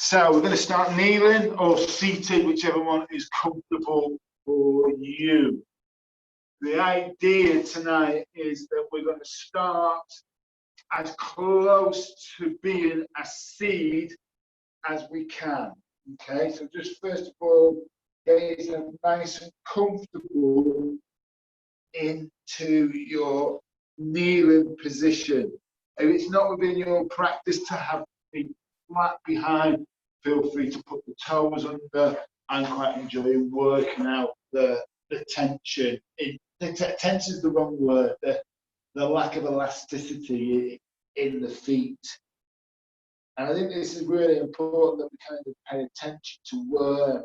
So we're going to start kneeling or seated, whichever one is comfortable for you. The idea tonight is that we're going to start as close to being a seed as we can. Okay, so just first of all, get yourself nice and comfortable into your kneeling position. If it's not within your practice to have feet flat behind, feel free to put the toes under. I'm quite enjoying working out the tension. Tension is the wrong word, the lack of elasticity in the feet. And I think this is really important that we kind of pay attention to where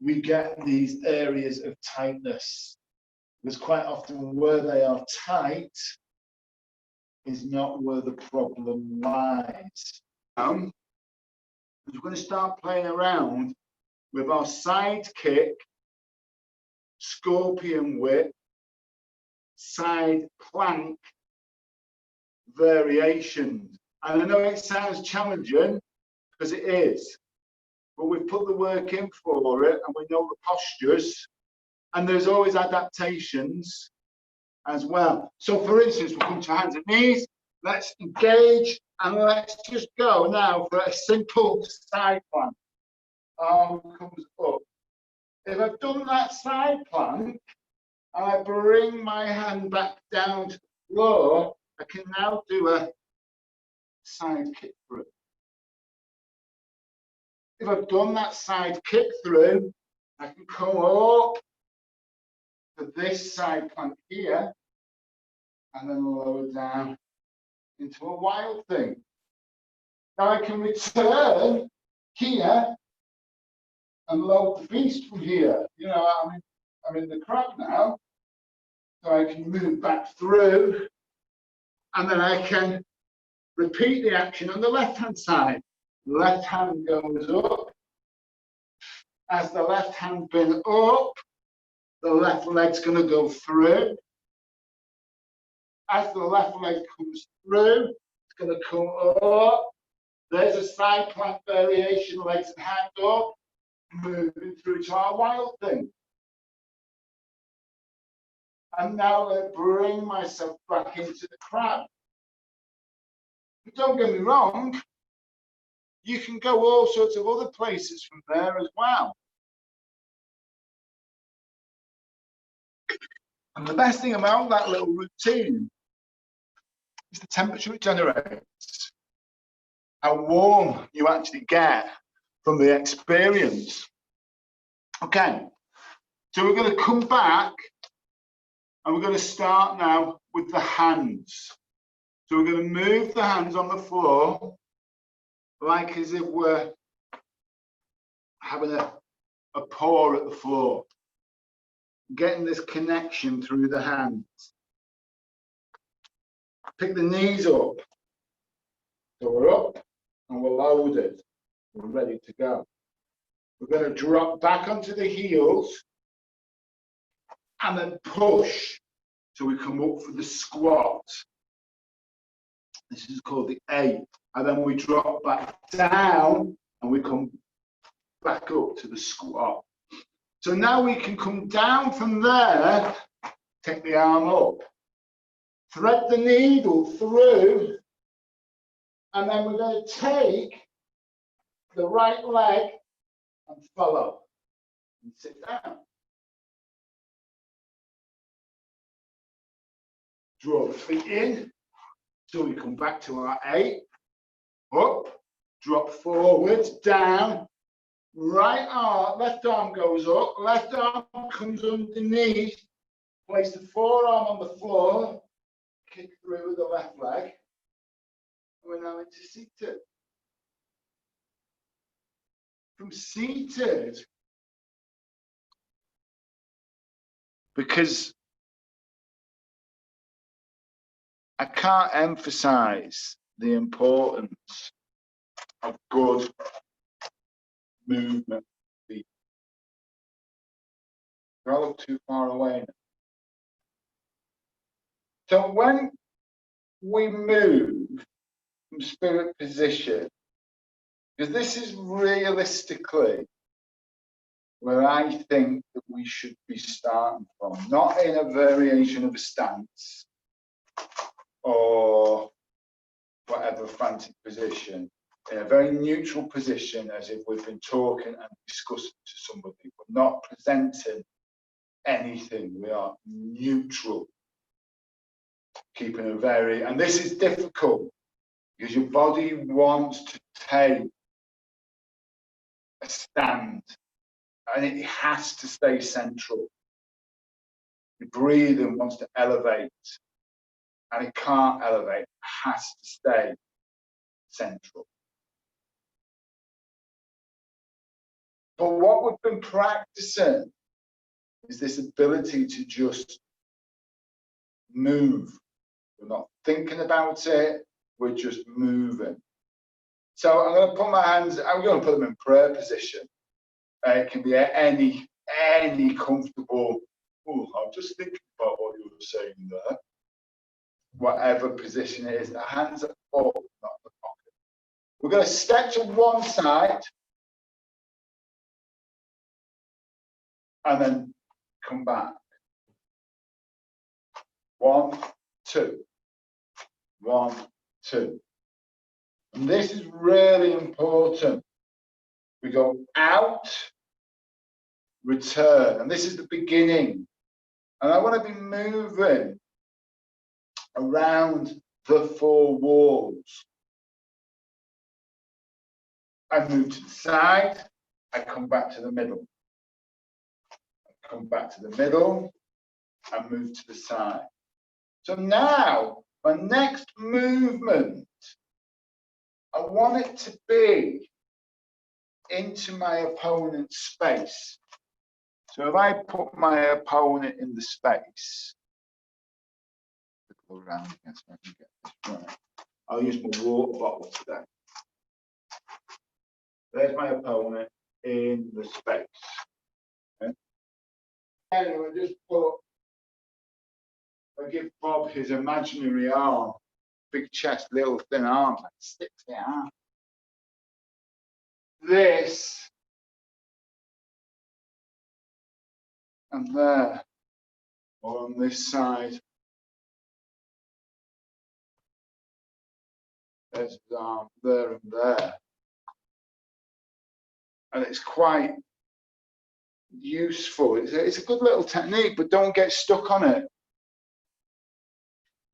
we get these areas of tightness. Because quite often where they are tight is not where the problem lies. We're going to start playing around with our side kick, scorpion whip, side plank variations. And I know it sounds challenging, because it is, but we've put the work in for it and we know the postures, and there's always adaptations as well. So for instance, we'll come to hands and knees, let's engage, and let's just go now for a simple side plank. Arm comes up. If I've done that side plank, and I bring my hand back down to the floor, I can now do a side kick through. If I've done that side kick through, I can come up to this side plank here, and then lower down into a wild thing. Now I can return here and load the beast from here. You know, I'm in the crab now, so I can move back through, and then I can repeat the action on the left-hand side. Left hand goes up. As the left hand been up, the left leg's going to go through. As the left leg comes through, it's going to come up. There's a side plank variation, legs and hand up, moving through to our wild thing. And now I bring myself back into the crab. But don't get me wrong, you can go all sorts of other places from there as well. And the best thing about that little routine is the temperature it generates, how warm you actually get from the experience. Okay, so we're going to come back and we're going to start now with the hands. So we're going to move the hands on the floor like as if we're having a paw at the floor, getting this connection through the hands. Pick the knees up. So we're up and we're loaded. We're ready to go. We're going to drop back onto the heels and then push so we come up for the squat. This is called the A. And then we drop back down and we come back up to the squat. So now we can come down from there, take the arm up, thread the needle through, and then we're going to take the right leg and follow and sit down. Draw the feet in, so we come back to our A, up, drop forwards, down, right arm, left arm goes up, left arm comes underneath, place the forearm on the floor, kick through with the left leg, and we're now into seated. From seated, because I can't emphasize the importance of good movement. I look too far away now. So when we move from spirit position Because this is realistically where I think that we should be starting from, not in a variation of a stance or whatever frantic position, in a very neutral position, as if we've been talking and discussing to somebody. We're not presenting anything, we are neutral, keeping a very, and this is difficult because your body wants to take a stand and it has to stay central. Your breathing wants to elevate and it can't elevate, it has to stay central. But what we've been practicing is this ability to just move. We're not thinking about it, we're just moving. So I'm going to put my hands, I'm going to put them in prayer position. It can be any comfortable, oh, I'm just thinking about what you were saying there. Whatever position it is, the hands are up, not the pocket. We're going to step to one side and then come back. 1, 2. 1, 2. And this is really important. We go out, return, and this is the beginning. And I want to be moving around the 4 walls. I move to the side, I come back to the middle. I come back to the middle, and move to the side. So now, my next movement, I want it to be into my opponent's space. So if I put my opponent in the space, go around again so I can get this right. I'll use my water bottle today. There's my opponent in the space. Okay. Anyway, just put, I give Bob his imaginary arm, big chest, little thin arm, like 6 feet arm. This and there, or on this side. There's his arm there and there. And it's quite useful. It's a good little technique, but don't get stuck on it.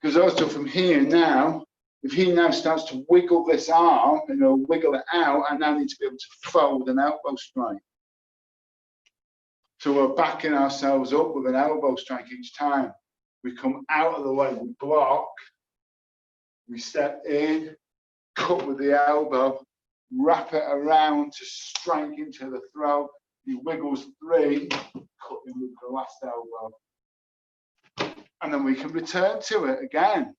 Because also from here now, if he now starts to wiggle this arm, wiggle it out, I now need to be able to fold an elbow strike. So we're backing ourselves up with an elbow strike each time. We come out of the way, we block, we step in, cut with the elbow, wrap it around to strike into the throat. He wiggles 3, cut him with the last elbow. And then we can return to it again.